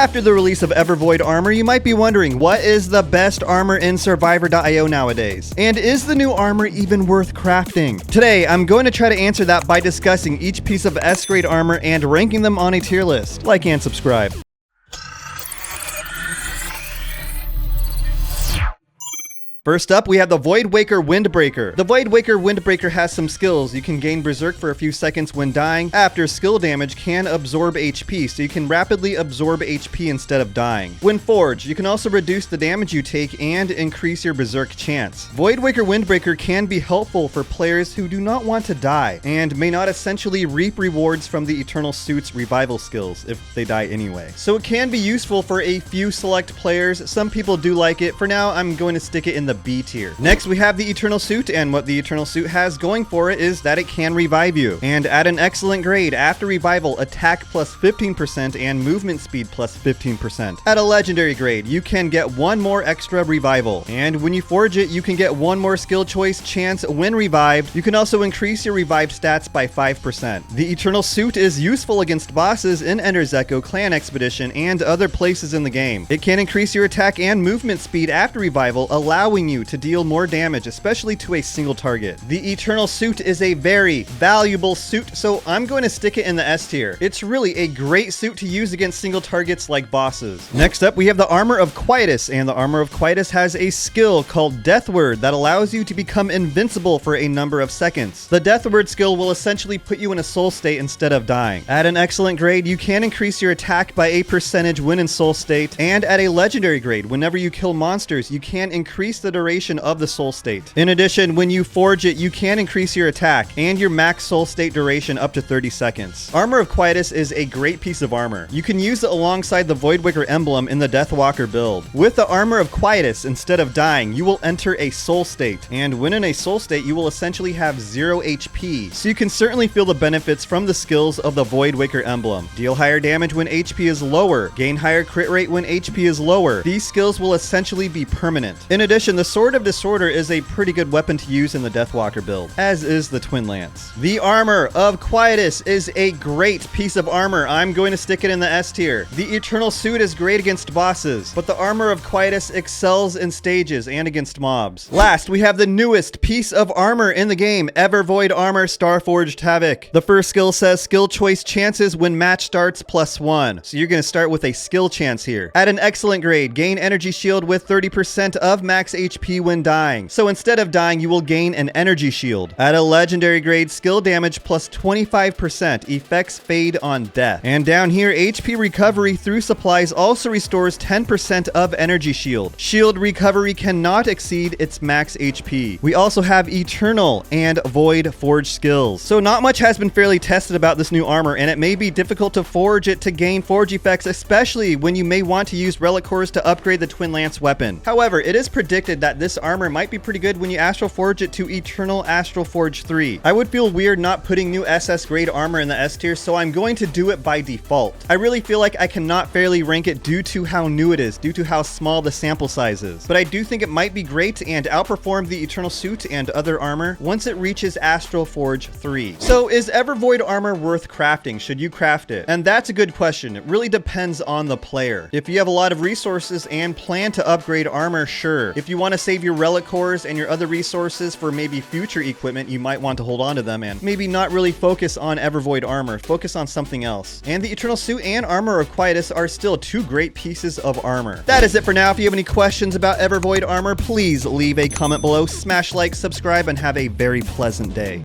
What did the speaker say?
After the release of EVEROID armor, you might be wondering, what is the best armor in Survivor.io nowadays? And is the new armor even worth crafting? Today, I'm going to try to answer that by discussing each piece of S-grade armor and ranking them on a tier list. Like and subscribe. First up, we have the Voidwaker Windbreaker. The Voidwaker Windbreaker has some skills. You can gain Berserk for a few seconds when dying. After skill damage, can absorb HP, so you can rapidly absorb HP instead of dying. When forged, you can also reduce the damage you take and increase your Berserk chance. Voidwaker Windbreaker can be helpful for players who do not want to die, and may not essentially reap rewards from the Eternal Suit's revival skills if they die anyway. So it can be useful for a few select players. Some people do like it. For now, I'm going to stick it in the B tier. Next, we have the Eternal Suit, and what the Eternal Suit has going for it is that it can revive you. And at an excellent grade, after revival, attack plus 15% and movement speed plus 15%. At a legendary grade, you can get one more extra revival. And when you forge it, you can get one more skill choice chance when revived. You can also increase your revived stats by 5%. The Eternal Suit is useful against bosses in Ender's Echo, Clan Expedition, and other places in the game. It can increase your attack and movement speed after revival, allowing you to deal more damage, especially to a single target. The Eternal Suit is a very valuable suit, so I'm going to stick it in the S tier. It's really a great suit to use against single targets like bosses. Next up, we have the Armor of Quietus, and the Armor of Quietus has a skill called Death Word that allows you to become invincible for a number of seconds. The Death Word skill will essentially put you in a soul state instead of dying. At an excellent grade, you can increase your attack by a percentage when in soul state, and at a legendary grade, whenever you kill monsters, you can increase the duration of the soul state. In addition, when you forge it, you can increase your attack and your max soul state duration up to 30 seconds. Armor of Quietus is a great piece of armor. You can use it alongside the Voidwaker emblem in the Deathwalker build. With the Armor of Quietus, instead of dying, you will enter a soul state, and when in a soul state, you will essentially have 0 HP, so you can certainly feel the benefits from the skills of the Voidwaker emblem. Deal higher damage when HP is lower, gain higher crit rate when HP is lower. These skills will essentially be permanent. In addition, the Sword of Disorder is a pretty good weapon to use in the Deathwalker build, as is the Twin Lance. The Armor of Quietus is a great piece of armor. I'm going to stick it in the S tier. The Eternal Suit is great against bosses, but the Armor of Quietus excels in stages and against mobs. Last, we have the newest piece of armor in the game, EVEROID armor Starforged Havoc. The first skill says skill choice chances when match starts +1. So you're going to start with a skill chance here. At an excellent grade, gain energy shield with 30% of max HP when dying. So instead of dying, you will gain an energy shield. At a legendary grade, skill damage plus 25%, effects fade on death. And down here, HP recovery through supplies also restores 10% of energy shield. Shield recovery cannot exceed its max HP. We also have Eternal and Void Forge skills. So not much has been fairly tested about this new armor, and it may be difficult to forge it to gain forge effects, especially when you may want to use relic cores to upgrade the Twin Lance weapon. However, it is predicted that this armor might be pretty good when you Astral Forge it to Eternal Astral Forge 3. I would feel weird not putting new SS grade armor in the S tier, so I'm going to do it by default. I really feel like I cannot fairly rank it due to how new it is, due to how small the sample size is. But I do think it might be great and outperform the Eternal Suit and other armor once it reaches Astral Forge 3. So is EVEROID armor worth crafting? Should you craft it? And that's a good question. It really depends on the player. If you have a lot of resources and plan to upgrade armor, sure. If you want to save your relic cores and your other resources for maybe future equipment, you might want to hold on to them and maybe not really focus on EVEROID armor, focus on something else. And the Eternal Suit and Armor of Quietus are still two great pieces of armor. That is it for now. If you have any questions about EVEROID armor, please leave a comment below, smash like, subscribe, and have a very pleasant day.